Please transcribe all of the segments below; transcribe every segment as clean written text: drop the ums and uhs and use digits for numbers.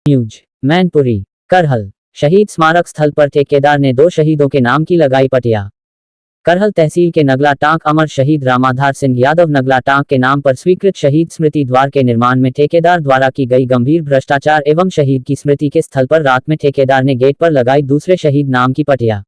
News Mainpuri Karhal शहीद स्मारक स्थल पर ठेकेदार ने 2 शहीदों के नाम की लगाई पटिया। करहल तहसील के नगला टांक अमर शहीद रामाधार सिंह यादव नगला टांक के नाम पर स्वीकृत शहीद स्मृति द्वार के निर्माण में ठेकेदार द्वारा की गई गंभीर भ्रष्टाचार एवं शहीद की स्मृति के स्थल पर रात में ठेकेदार ने गेट पर लगाई दूसरे शहीद नाम की पटिया।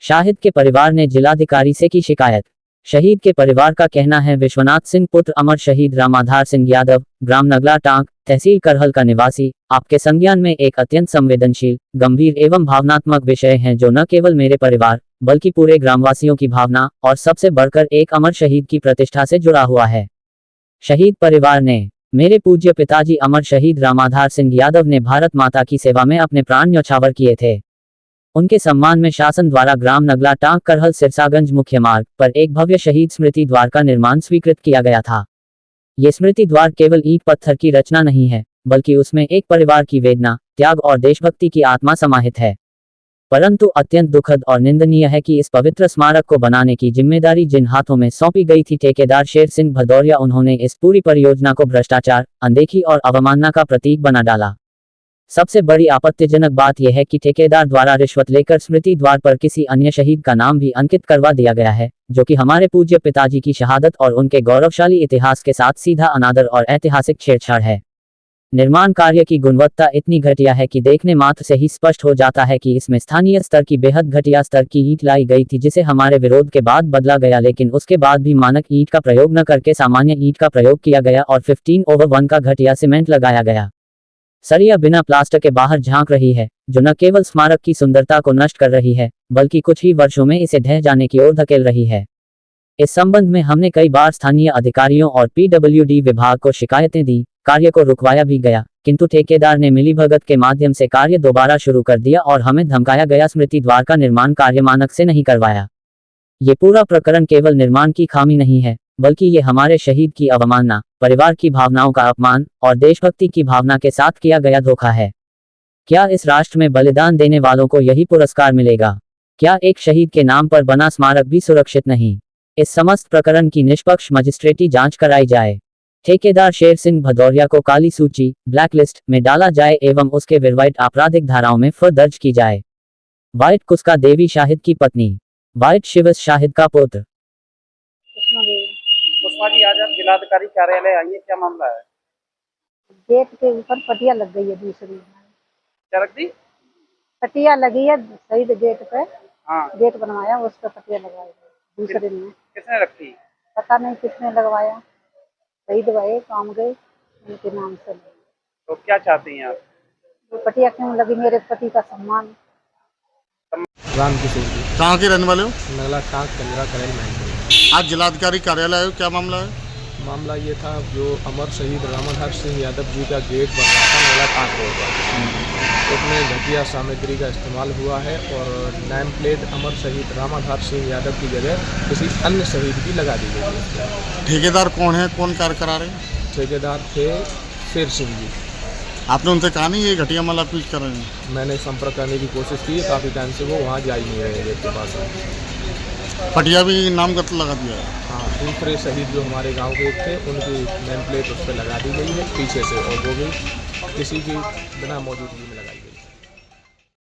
शाहिद के परिवार ने जिलाधिकारी से की शिकायत। शहीद के परिवार का कहना है विश्वनाथ सिंह पुत्र अमर शहीद रामाधार सिंह यादव ग्राम नगला टांक तहसील करहल का निवासी आपके संज्ञान में एक अत्यंत संवेदनशील गंभीर एवं भावनात्मक विषय है जो न केवल मेरे परिवार बल्कि पूरे ग्रामवासियों की भावना और सबसे बढ़कर एक अमर शहीद की प्रतिष्ठा से जुड़ा हुआ है। शहीद परिवार ने मेरे पूज्य पिताजी अमर शहीद रामाधार सिंह यादव ने भारत माता की सेवा में अपने प्राण न्यौछावर किए थे। उनके सम्मान में शासन द्वारा ग्राम नगला टांक करहल सिरसागंज मुख्य मार्ग पर एक भव्य शहीद स्मृति द्वार का निर्माण स्वीकृत किया गया था। ये स्मृति द्वार केवल ईंट पत्थर की रचना नहीं है बल्कि उसमें एक परिवार की वेदना त्याग और देशभक्ति की आत्मा समाहित है। परंतु अत्यंत दुखद और निंदनीय है कि इस पवित्र स्मारक को बनाने की जिम्मेदारी जिन हाथों में सौंपी गई थी ठेकेदार शेर सिंह भदौरिया उन्होंने इस पूरी परियोजना को भ्रष्टाचार अनदेखी और अवमानना का प्रतीक बना डाला। सबसे बड़ी आपत्तिजनक बात यह है कि ठेकेदार द्वारा रिश्वत लेकर स्मृति द्वार पर किसी अन्य शहीद का नाम भी अंकित करवा दिया गया है जो कि हमारे पूज्य पिताजी की शहादत और उनके गौरवशाली इतिहास के साथ सीधा अनादर और ऐतिहासिक छेड़छाड़ है। निर्माण कार्य की गुणवत्ता इतनी घटिया है कि देखने मात्र से ही स्पष्ट हो जाता है कि इसमें स्थानीय स्तर की बेहद घटिया स्तर की ईंट लाई गई थी जिसे हमारे विरोध के बाद बदला गया, लेकिन उसके बाद भी मानक ईंट का प्रयोग न करके सामान्य ईंट का प्रयोग किया गया और 15/1 का घटिया सीमेंट लगाया गया। सरिया बिना प्लास्टर के बाहर झांक रही है जो न केवल स्मारक की सुंदरता को नष्ट कर रही है बल्कि कुछ ही वर्षों में इसे ढह जाने की ओर धकेल रही है। इस संबंध में हमने कई बार स्थानीय अधिकारियों और PWD विभाग को शिकायतें दी, कार्य को रुकवाया भी गया, किंतु ठेकेदार ने मिलीभगत के माध्यम से कार्य दोबारा शुरू कर दिया और हमें धमकाया गया स्मृति द्वार का निर्माण कार्य मानक से नहीं करवाया। ये पूरा प्रकरण केवल निर्माण की खामी नहीं है बल्कि ये हमारे शहीद की अवमानना, परिवार की भावनाओं का अपमान और देशभक्ति की भावना के साथ किया गया धोखा है। क्या इस राष्ट्र में बलिदान देने वालों को यही पुरस्कार मिलेगा? क्या एक शहीद के नाम पर बना स्मारक भी सुरक्षित नहीं? इस समस्त प्रकरण की निष्पक्ष मजिस्ट्रेटी जांच कराई जाए। ठेकेदार शेर सिंह भदौरिया को काली सूची ब्लैकलिस्ट में डाला जाए एवं उसके विवाहित आपराधिक धाराओं में फ दर्ज की जाए। वाइट कुस्का देवी शाहिद की पत्नी, वाइट शिवस शाहिद का पुत्र। सुषमा जी, आज आप जिलाधिकारी कार्यालय आई है, क्या मामला है? गेट के ऊपर पटिया लग गई है दूसरी। क्या रख दी? पटिया लगी है शहीद गेट पे। हाँ, गेट बनवाया उस पर पटिया लगाई दूसरे में। किसने रखी? पता नहीं किसने लगवाया। शहीद भाई काम गए उनके नाम से। तो क्या चाहती हैं आप? वो पटिया क्यों लगी? मेरे पति का सम्मान। राम किशोर जी, कहाँ के रहने वाले हो? नगला टांक कंजरा करेल मैनपुरी। आज जिलाधिकारी कार्यालय आए हो, क्या मामला है? मामला ये था जो अमर शहीद रामाधार सिंह यादव जी का गेट बन रहा था नगला टांक रोड पर, उसमें घटिया सामग्री का इस्तेमाल हुआ है और नेम प्लेट अमर शहीद रामाधार सिंह यादव की जगह किसी अन्य शहीद की लगा दी गई है। ठेकेदार कौन है, कौन कार्य करा रहे हैं? ठेकेदार थे शेर सिंह जी। आपने उनसे कहा नहीं ये घटिया माल आप यूज कर रहे हैं? मैंने संपर्क करने की कोशिश की, काफ़ी टाइम से वो वहाँ जा ही नहीं रहे गेट के पास। पटिया भी नामगत लगा दिया है। हाँ, दूसरे शहीद जो हमारे गांव के थे उनकी नेम प्लेट उस पर लगा दी गई है पीछे से, और वो भी किसी की बिना मौजूदगी में लगाई गई।